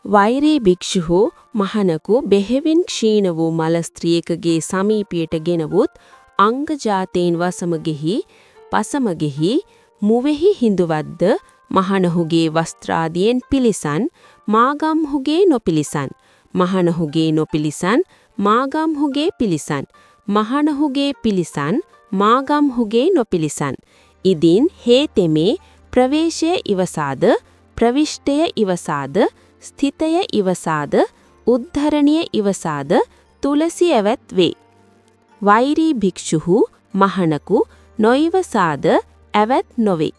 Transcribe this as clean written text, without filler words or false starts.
වෛරී භික්ෂුහු මහණකු බෙහෙවින් ක්ෂීණ වූ මල ස්ත්‍රියකගේ සමීපයට ගෙනවුත් අංග ජාතීන් වසමගෙහි පසමගෙහි මුවෙහි හිඳුවද්ද මහණහුගේ වස්ත්‍රාදියෙන් පිලිසන් මාගම්හුගේ නොපිලිසන් මහණහුගේ නොපිලිසන් මාගම්හුගේ පිලිසන් මහණහුගේ පිලිසන් මාගම්හුගේ නොපිලිසන් ඉදින් හේතෙමේ ප්‍රවේශය ඉවසාද ප්‍රවිෂ්ටය ඉවසාද ස්ථිතය ඉවසාද උද්ධරණිය ඉවසාද තුලසි ඇවැත් වේ. වෛරී භික්ෂුහු මහණකු නොයිවසාද ඇවැත් නොවේ.